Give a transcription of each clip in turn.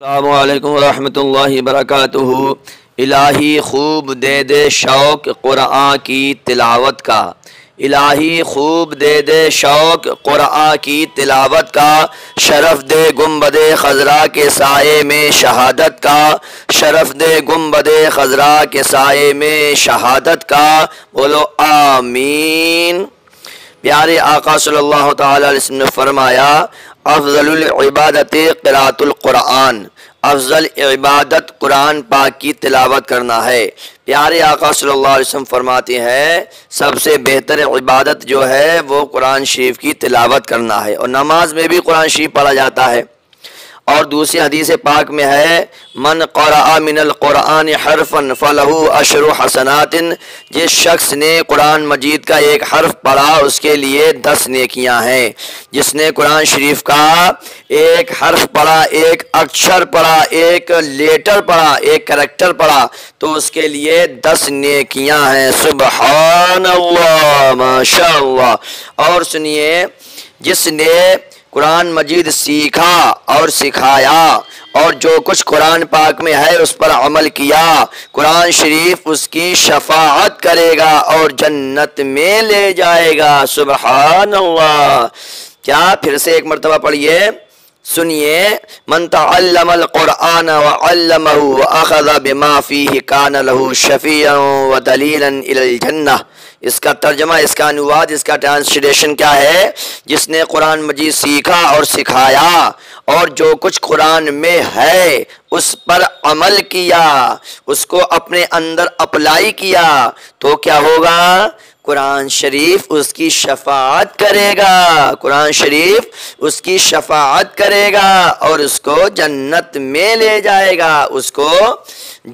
السلام علیکم ورحمۃ اللہ وبرکاتہ۔ الہی خوب دے دے شوق قرآن کی تلاوت کا، الہی خوب دے دے شوق قرآن کی تلاوت کا، شرف دے گنبد خضرا کے سائے میں شہادت کا، شرف دے گنبد خضرا کے سائے میں شہادت کا، بولو آمین۔ پیارے آقا صلی اللہ تعالی علیہ وسلم نے فرمایا افضل العبادت قراءۃ القرآن، افضل عبادت قرآن پاک کی تلاوت کرنا ہے۔ پیارے آقا صلی اللہ علیہ وسلم فرماتے ہیں سب سے بہتر عبادت جو ہے وہ قرآن شریف کی تلاوت کرنا ہے، اور نماز میں بھی قرآن شریف پڑھا جاتا ہے۔ اور دوسری حدیث پاک میں ہے من قرأ من القرآن حرفا فلہ عشر حسنات، جس شخص نے قرآن مجید کا ایک حرف پڑھا اس کے لیے 10 نیکیاں ہیں۔ جس نے قرآن شریف کا ایک حرف پڑھا، ایک اکشر پڑھا، ایک لیٹر پڑھا، ایک کریکٹر پڑھا تو اس کے لیے 10 نیکیاں ہیں۔ سبحان اللہ، ماشاء اللہ۔ اور سنیے، جس نے قرآن مجید سیکھا اور سکھایا اور جو کچھ قرآن پاک میں ہے اس پر عمل کیا، قرآن شریف اس کی شفاعت کرے گا اور جنت میں لے جائے گا۔ سبحان اللہ۔ کیا؟ پھر سے ایک مرتبہ پڑھیے، سنیے، من تعلم القرآن وعلمہ واخذ بما فیہ کان لہ شفیعا ودلیلا الی الجنہ۔ اس کا ترجمہ، اس کا انواد، اس کا ٹرانسلیشن کیا ہے؟ جس نے قرآن مجید سیکھا اور سکھایا اور جو کچھ قرآن میں ہے اس پر عمل کیا، اس کو اپنے اندر اپلائی کیا تو کیا ہوگا؟ قرآن شریف اس کی شفاعت کرے گا، قرآن شریف اس کی شفاعت کرے گا اور اس کو جنت میں لے جائے گا، اس کو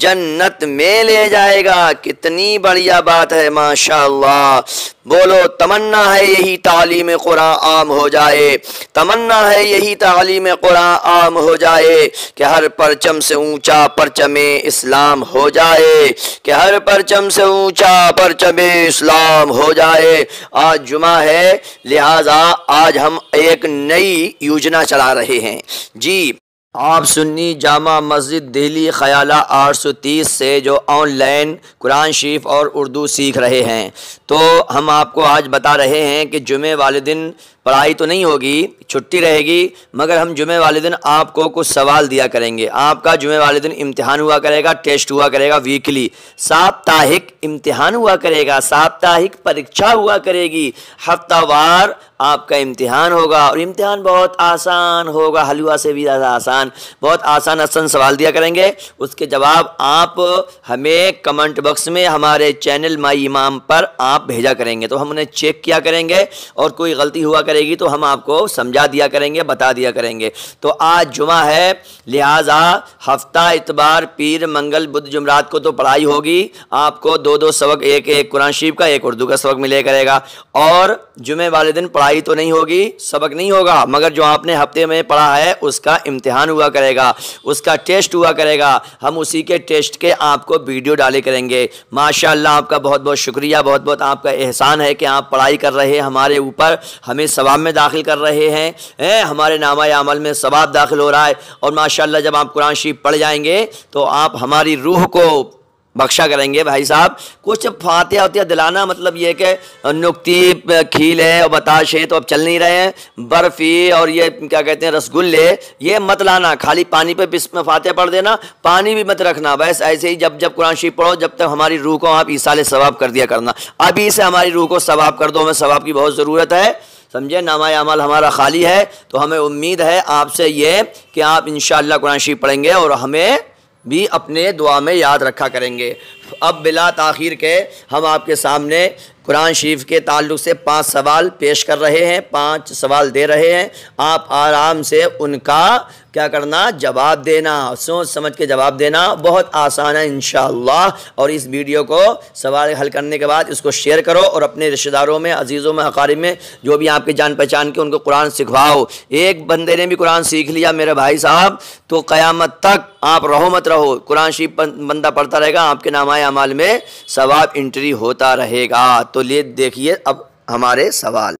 جنت میں لے جائے گا۔ کتنی بڑھیا بات ہے، ماشاءاللہ۔ بولو، تمنا ہے یہی تعلیم قرآن عام ہو جائے، تمنا ہے یہی تعلیم قرآن عام ہو جائے کہ ہر پرچم سے اونچا پرچم اسلام ہو جائے، کہ ہر پرچم سے اونچا پرچم اسلام ہو جائے۔ آج جمعہ ہے، لہذا آج ہم ایک نئی یوجنا چلا رہے ہیں۔ جی، آپ سنی جامع مسجد دہلی خیالہ 830 سے جو آن لائن قرآن شریف اور اردو سیکھ رہے ہیں، تو ہم آپ کو آج بتا رہے ہیں کہ جمعے والے دن پڑھائی تو نہیں ہوگی، چھٹی رہے گی، مگر ہم جمعے والے دن آپ کو کچھ سوال دیا کریں گے۔ آپ کا جمعے والے دن امتحان ہوا کرے گا، ٹیسٹ ہوا کرے گا، ویکلی ساپتاہک امتحان ہوا کرے گا، ساپتاہک پریکشا ہوا کرے گی، ہفتہ وار آپ کا امتحان ہوگا، اور امتحان بہت آسان ہوگا، حلوہ سے بھی زیادہ آسان، بہت آسان سوال دیا کریں گے۔ اس کے جواب آپ ہمیں کمنٹ باکس میں ہمارے چینل مائی امام پر آپ بھیجا کریں گے، تو ہم انہیں چیک کیا کریں گے، اور کوئی غلطی ہوا کرے گی تو ہم آپ کو سمجھا دیا کریں گے، بتا دیا کریں گے۔ تو آج جمعہ ہے، لہٰذا ہفتہ اتوار پیر منگل بدھ جمعرات کو تو پڑھائی ہوگی، آپ کو 2 سبق، ایک قرآن شریف کا، ایک اردو کا سبق ملے کرے گا۔ اور جمعے والے دن پڑھائی تو نہیں ہوگی، سبق نہیں ہوگا، مگر جو آپ نے ہفتے میں پڑھا ہے اس کا امتحان ہوا کرے گا، اس کا ٹیسٹ ہوا کرے گا، ہم اسی کے ٹیسٹ کے آپ کو ویڈیو ڈالے کریں گے۔ ماشاءاللہ، آپ کا بہت بہت شکریہ، بہت بہت آپ کا احسان ہے کہ آپ پڑھائی کر رہے ہیں ہمارے اوپر، ہمیں ثواب میں داخل کر رہے ہیں، ہمارے نامہ عمل میں ثواب داخل ہو رہا ہے، اور ماشاءاللہ جب آپ قرآن شریف پڑھ جائیں گے تو آپ ہماری روح کو بخشا کریں گے۔ بھائی صاحب، کچھ فاتحہ واتحہ دلانا، مطلب یہ کہ نکتی کھیل ہے اور بتاش ہے تو اب چل نہیں رہے ہیں، برفی اور یہ کیا کہتے ہیں رسگلے، یہ مت لانا، خالی پانی پہ بسم فاتحہ پڑھ دینا، پانی بھی مت رکھنا، بس ایسے ہی جب قرآن شریف پڑھو جب تک ہماری روح کو آپ ایصال ثواب کر دیا کرنا۔ ابھی سے ہماری روح کو ثواب کر دو، ہمیں ثواب کی بہت ضرورت ہے، سمجھے، نامہ عمل ہمارا خالی ہے، تو ہمیں امید ہے آپ سے یہ کہ آپ انشاءاللہ قرآن شریف پڑھیں گے اور ہمیں بھی اپنے دعا میں یاد رکھا کریں گے۔ اب بلا تاخیر کے ہم آپ کے سامنے قرآن شریف کے تعلق سے 5 سوال پیش کر رہے ہیں، 5 سوال دے رہے ہیں، آپ آرام سے ان کا کیا کرنا، جواب دینا، سوچ سمجھ کے جواب دینا، بہت آسان ہے انشاءاللہ۔ اور اس ویڈیو کو سوال حل کرنے کے بعد اس کو شیئر کرو اور اپنے رشتہ داروں میں، عزیزوں میں، اقارب میں، جو بھی آپ کے جان پہچان کے، ان کو قرآن سکھواؤ۔ ایک بندے نے بھی قرآن سیکھ لیا میرے بھائی صاحب تو قیامت تک آپ رہو مت رہو، قرآن شریف بندہ پڑھتا رہے گا، آپ کے نامہ اعمال میں ثواب انٹری ہوتا رہے گا۔ تو دیکھیے اب ہمارے سوال۔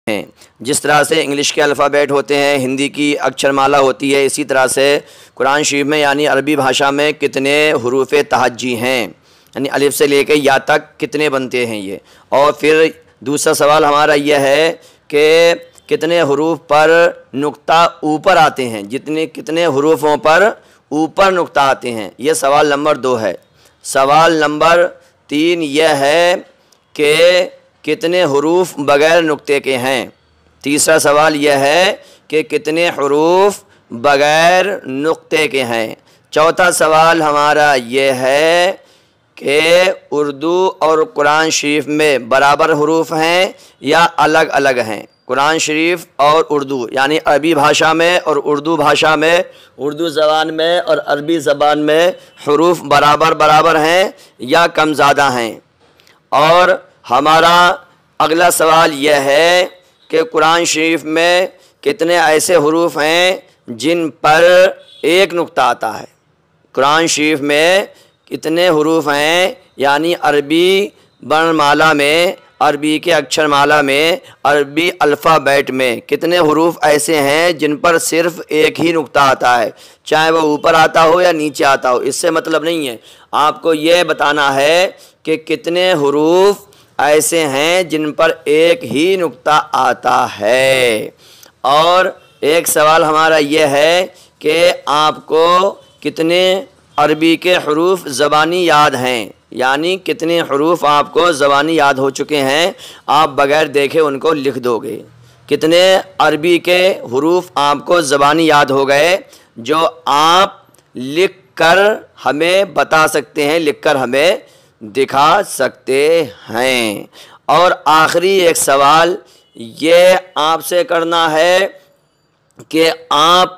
ہیں۔ جس طرح سے انگلش کے الفابیٹ ہوتے ہیں، ہندی کی اکشر مالا ہوتی ہے، اسی طرح سے قرآن شریف میں یعنی عربی بھاشا میں کتنے حروف تہجی ہیں، یعنی الف سے لے کے یا تک کتنے بنتے ہیں یہ۔ اور پھر دوسرا سوال ہمارا یہ ہے کہ کتنے حروف پر نقطہ اوپر آتے ہیں، کتنے حروفوں پر اوپر نقطہ آتے ہیں، یہ سوال نمبر 2 ہے۔ سوال نمبر 3 یہ ہے کہ کتنے حروف بغیر نقطے کے ہیں۔ تیسرا سوال یہ ہے کہ کتنے حروف بغیر نقطے کے ہیں۔ چوتھا سوال ہمارا یہ ہے کہ اردو اور قرآن شریف میں برابر حروف ہیں یا الگ الگ ہیں۔ قرآن شریف اور اردو یعنی عربی بھاشا میں اور اردو بھاشا میں، اردو زبان میں اور عربی زبان میں حروف برابر ہیں یا کم زیادہ ہیں۔ اور ہمارا اگلا سوال یہ ہے کہ قرآن شریف میں کتنے ایسے حروف ہیں جن پر ایک نقطہ آتا ہے۔ قرآن شریف میں کتنے حروف ہیں یعنی عربی ورنمالا میں، عربی کے اکشر مالا میں، عربی الفابیٹ میں کتنے حروف ایسے ہیں جن پر صرف ایک ہی نقطہ آتا ہے، چاہے وہ اوپر آتا ہو یا نیچے آتا ہو۔ اس سے مطلب نہیں ہے، آپ کو یہ بتانا ہے کہ کتنے حروف ایسے ہیں جن پر ایک ہی نقطہ آتا ہے۔ اور ایک سوال ہمارا یہ ہے کہ آپ کو کتنے عربی کے حروف زبانی یاد ہیں، یعنی کتنے حروف آپ کو زبانی یاد ہو چکے ہیں، آپ بغیر دیکھے ان کو لکھ دو گے۔ کتنے عربی کے حروف آپ کو زبانی یاد ہو گئے جو آپ لکھ کر ہمیں بتا سکتے ہیں، لکھ کر ہمیں دکھا سکتے ہیں۔ اور آخری ایک سوال یہ آپ سے کرنا ہے کہ آپ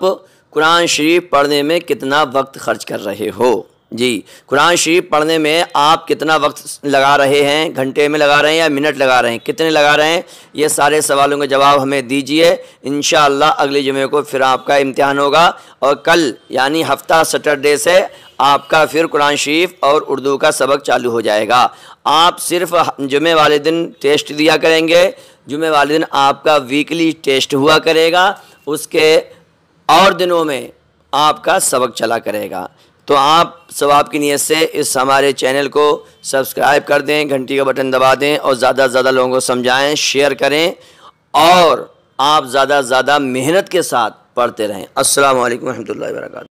قرآن شریف پڑھنے میں کتنا وقت خرچ کر رہے ہو۔ جی، قرآن شریف پڑھنے میں آپ کتنا وقت لگا رہے ہیں، گھنٹے میں لگا رہے ہیں یا منٹ لگا رہے ہیں، کتنے لگا رہے ہیں، یہ سارے سوالوں کے جواب ہمیں دیجئے۔ انشاءاللہ اگلے جمعے کو پھر آپ کا امتحان ہوگا، اور کل یعنی ہفتہ سیٹرڈے سے آپ کا پھر قرآن شریف اور اردو کا سبق چالو ہو جائے گا۔ آپ صرف جمعے والے دن ٹیسٹ دیا کریں گے، جمعے والے دن آپ کا ویکلی ٹیسٹ ہوا کرے گا، اس کے اور دنوں میں آپ کا سبق چلا کرے گا۔ تو آپ ثواب کی نیت سے اس ہمارے چینل کو سبسکرائب کر دیں، گھنٹی کا بٹن دبا دیں اور زیادہ سے زیادہ لوگوں کو سمجھائیں، شیئر کریں، اور آپ زیادہ سے زیادہ محنت کے ساتھ پڑھتے رہیں۔ السلام علیکم ورحمۃ اللہ وبرکاتہ۔